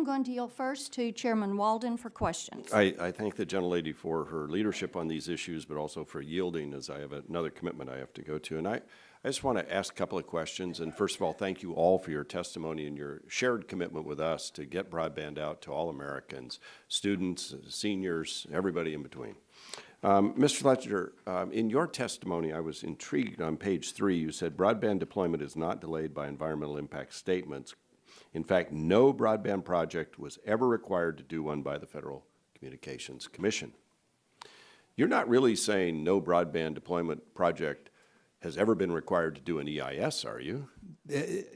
I'm going to yield first to Chairman Walden for questions. I thank the gentlelady for her leadership on these issues, but also for yielding, as I have another commitment I have to go to. And I just want to ask a couple of questions. And first of all, thank you all for your testimony and your shared commitment with us to get broadband out to all Americans, students, seniors, everybody in between. Mr. Fletcher, in your testimony, I was intrigued on page 3. You said broadband deployment is not delayed by environmental impact statements. In fact, no broadband project was ever required to do one by the Federal Communications Commission. You're not really saying no broadband deployment project has ever been required to do an EIS, are you?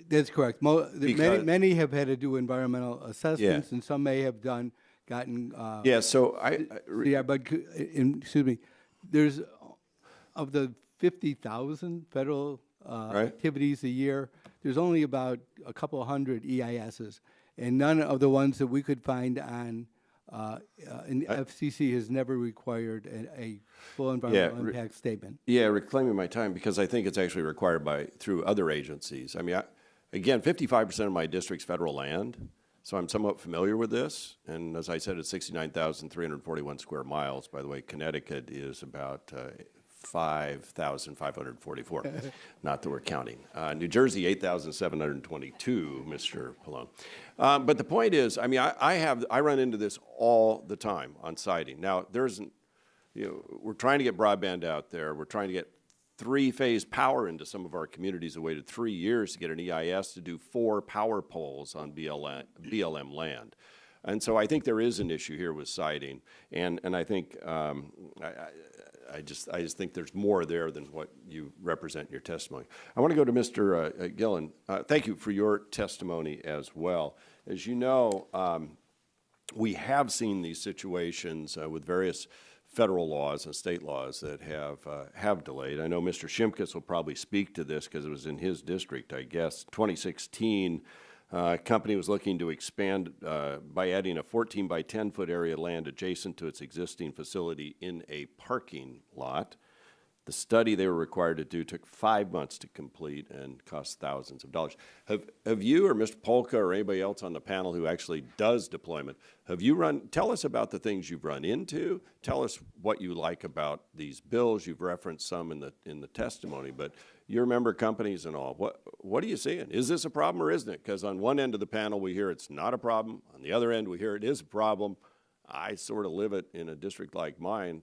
That's correct. Many have had to do environmental assessments, and some may have gotten. Yeah. So excuse me. There's of the 50,000 federal activities a year. There's only about a couple hundred EISs, and none of the ones that we could find on. And FCC has never required a full environmental impact statement. Yeah, reclaiming my time, because I think it's actually required through other agencies. I mean, again, 55% of my district's federal land, so I'm somewhat familiar with this. And as I said, it's 69,341 square miles. By the way, Connecticut is about 5,544. Not that we're counting. New Jersey, 8,722, Mr. Pallone. But the point is, I mean, I run into this all the time on siting. Now, we're trying to get broadband out there. We're trying to get 3-phase power into some of our communities that waited 3 years to get an EIS to do 4 power poles on BLM land. And so I think there is an issue here with siting, and I think I just think there's more there than what you represent in your testimony. I want to go to Mr. Gillen. Thank you for your testimony as well. As you know, we have seen these situations with various federal laws and state laws that have delayed. I know Mr. Shimkus will probably speak to this because it was in his district, I guess. 2016, a company was looking to expand by adding a 14 by 10 foot area of land adjacent to its existing facility in a parking lot. The study they were required to do took 5 months to complete and cost thousands of dollars. Have you or Mr. Polka or anybody else on the panel who actually does deployment, tell us about the things you've run into, tell us what you like about these bills. You've referenced some in the testimony, but your member companies and all, what are you seeing? Is this a problem or isn't it? Because on one end of the panel we hear it's not a problem, on the other end we hear it is a problem. I sort of live it in a district like mine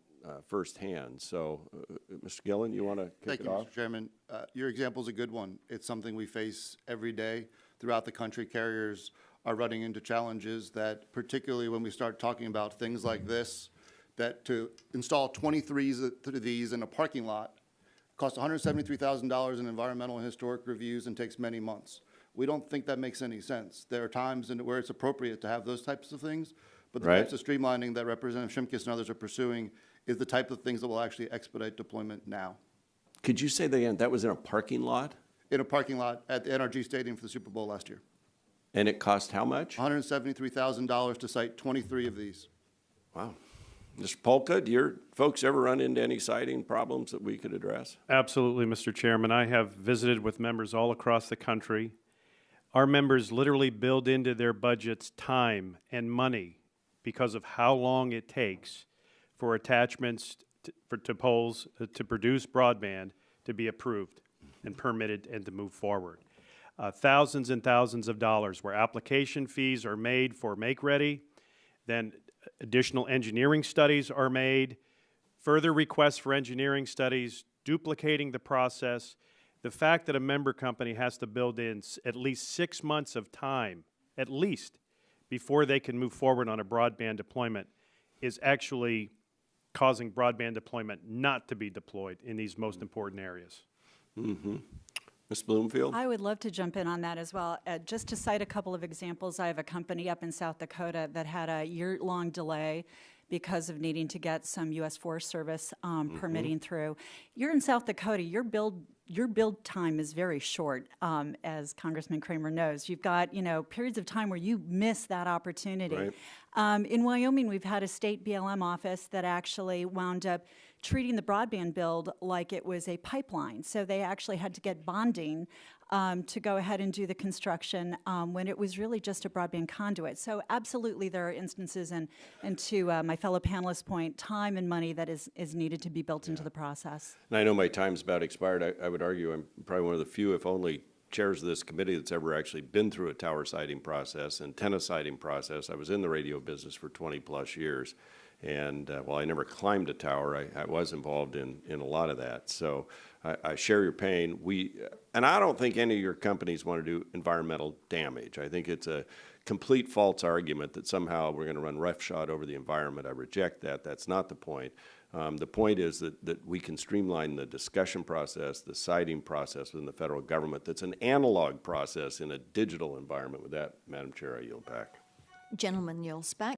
firsthand. So, Mr. Gillen, you want to kick it off? Thank you, Mr. Chairman. Your example is a good one. It's something we face every day throughout the country. Carriers are running into challenges that, particularly when we start talking about things like this, that to install 23 of these in a parking lot costs $173,000 in environmental and historic reviews and takes many months. We don't think that makes any sense. There are times where it's appropriate to have those types of things, but the types of streamlining that Representative Shimkus and others are pursuing is the type of things that will actually expedite deployment now. Could you say that again? That was in a parking lot? In a parking lot at the NRG Stadium for the Super Bowl last year. And it cost how much? $173,000 to site 23 of these. Wow. Mr. Polka, do your folks ever run into any siting problems that we could address? Absolutely, Mr. Chairman. I have visited with members all across the country. Our members literally build into their budgets time and money because of how long it takes for attachments to poles to produce broadband to be approved and permitted and to move forward. Thousands and thousands of dollars where application fees are made for make-ready, then additional engineering studies are made, further requests for engineering studies, duplicating the process. The fact that a member company has to build in at least 6 months of time, at least, before they can move forward on a broadband deployment is actually causing broadband deployment not to be deployed in these most important areas. Mm-hmm. Ms. Bloomfield? I would love to jump in on that as well. Just to cite a couple of examples, I have a company up in South Dakota that had a year-long delay because of needing to get some U.S. Forest Service permitting through. You're in South Dakota, your build time is very short, as Congressman Kramer knows. You've got, periods of time where you miss that opportunity. Right. In Wyoming, we've had a state BLM office that actually wound up treating the broadband build like it was a pipeline. So they actually had to get bonding to go ahead and do the construction when it was really just a broadband conduit. So absolutely there are instances, and to my fellow panelists' point, time and money that is needed to be built into the process. And I know my time's about expired. I would argue I'm probably one of the few, if only, chairs of this committee that's ever actually been through a tower siting process, antenna siting process. I was in the radio business for 20-plus years. And while I never climbed a tower, I was involved in a lot of that. So I share your pain. And I don't think any of your companies want to do environmental damage. I think it's a complete false argument that somehow we're going to run roughshod over the environment. I reject that. That's not the point. The point is that we can streamline the discussion process, the siting process within the federal government that's an analog process in a digital environment. With that, Madam Chair, I yield back. Gentleman yields back.